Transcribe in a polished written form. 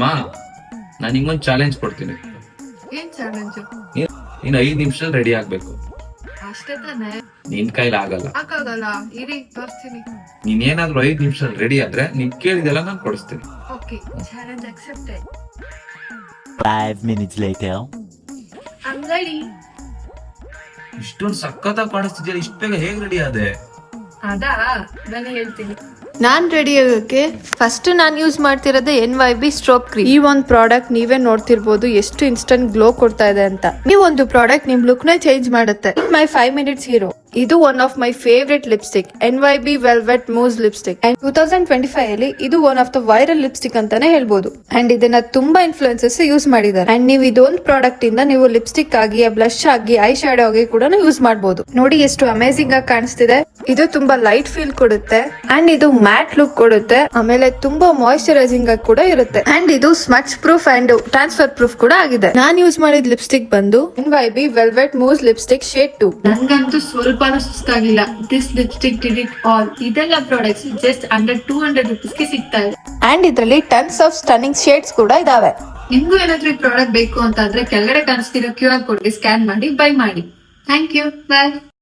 ಮಾ ನಾನು ನಿಂಗೊಂದು ಚಾಲೆಂಜ್ ಕೊಡ್ತೀನಿ. ಏನ್ ಚಾಲೆಂಜ್? ನೀನ್ 5 ನಿಮಿಷದಲ್ಲಿ ರೆಡಿ ಆಗ್ಬೇಕು. ಅಷ್ಟೇ ತಾನೇ? ನಿನ್ ಕೈಲಿ ಆಗಲ್ಲ. ಯಾಕಾಗಲ್ಲ? ಇರಿ ತೋರಿಸ್ತೀನಿ. ನೀನ್ ಏನಾದ್ರೂ 5 ನಿಮಿಷದಲ್ಲಿ ರೆಡಿ ಆದ್ರೆ ನೀನ್ ಕೇಳಿದೆಲ್ಲ ನಾನು ಕೊಡಿಸ್ತೀನಿ. Okay, challenge accepted. 5 minutes later. I'm ready. ಇಷ್ಟೊಂದು ಸಖತ್ತಾಗಿ ಕಾಣಿಸ್ತಿದ್ಯಲ್ಲ, ಇಷ್ಟ ಬೇಗ ಹೇಗ್ ರೆಡಿ ಆದೆ? ಅದಾ ನಾನು ಹೇಳ್ತೀನಿ. ನಾನ್ ರೆಡಿ ಆಗೋಕೆ ಫಸ್ಟ್ ನಾನು ಯೂಸ್ ಮಾಡ್ತಿರೋದೇ NYB ಸ್ಟ್ರೋಬ್ ಕ್ರೀಮ್. ಈ ಒಂದು ಪ್ರಾಡಕ್ಟ್ ನೀವೇ ನೋಡ್ತಿರ್ಬೋದು ಎಷ್ಟು ಇನ್ಸ್ಟಂಟ್ ಗ್ಲೋ ಕೊಡ್ತಾ ಇದೆ ಅಂತ. ಈ ಒಂದು ಪ್ರಾಡಕ್ಟ್ ನಿಮ್ ಲುಕ್ ನ ಚೇಂಜ್ ಮಾಡುತ್ತೆ. My 5 minutes hero. ಇದು one of my favourite lipstick, NYB velvet mousse lipstick. And 2025 ಅಲ್ಲಿ ಇದು one of the viral lipstick ಅಂತಾನೆ ಹೇಳ್ಬೋದು. ಅಂಡ್ ಇದನ್ನ ತುಂಬಾ ಇನ್ಫ್ಲುಯೆನ್ಸರ್ಸ್ ಯೂಸ್ ಮಾಡಿದ್ದಾರೆ. ಅಂಡ್ ನೀವು ಇದೊಂದು ಪ್ರಾಡಕ್ಟ್ ಇಂದ ನೀವು ಲಿಪ್ಸ್ಟಿಕ್ ಆಗಿ, ಬ್ಲಶ್ ಆಗಿ, ಐ ಶಾಡೋ ಆಗಿ ಕೂಡ ಯೂಸ್ ಮಾಡಬಹುದು. ನೋಡಿ ಎಷ್ಟು ಅಮೇಸಿಂಗ್ ಆಗಿ ಕಾಣಿಸ್ತಿದೆ. ಇದು ತುಂಬಾ ಲೈಟ್ ಫೀಲ್ ಕೊಡುತ್ತೆ ಅಂಡ್ ಇದು ಮ್ಯಾಟ್ ಲುಕ್ ಕೊಡುತ್ತೆ. ಆಮೇಲೆ ತುಂಬಾ ಮಾಯಿಶ್ಚರೈಸಿಂಗ್ ಆಗಿ ಕೂಡ ಇರುತ್ತೆ. ಅಂಡ್ ಇದು smudge proof and transfer proof ಕೂಡ ಆಗಿದೆ. ನಾನ್ ಯೂಸ್ ಮಾಡಿದ ಲಿಪ್ಸ್ಟಿಕ್ ಬಂದು NYB velvet mousse lipstick shade 2. ನಂಗಂತೂ ಸ್ವಲ್ಪನೂ ಸುಸ್ತಾಗಿಲ್ಲ. This lipstick did it all. ಇದೆಲ್ಲ ಪ್ರಾಡಕ್ಟ್ಸ್ ಜಸ್ಟ್ ಅಂಡರ್ 200 rupees ಸಿಗ್ತಾ ಇದೆ. ಅಂಡ್ ಇದರಲ್ಲಿ ಟನ್ಸ್ ಆಫ್ ಸ್ಟನ್ನಿಂಗ್ ಶೇಡ್ಸ್ ಕೂಡ ಇದಾವೆ. ನಿಮ್ಗೂ ಏನಾದ್ರೂ ಈ ಪ್ರಾಡಕ್ಟ್ ಬೇಕು ಅಂತ ಆದ್ರೆ ಕೆಳಗಡೆ ಕಾಣಿಸ್ತಿರೋ QR ಕೋಡ್ ಗೆ ಸ್ಕ್ಯಾನ್ ಮಾಡಿ ಬೈ ಮಾಡಿ. Thank you. ಬಾಯ್.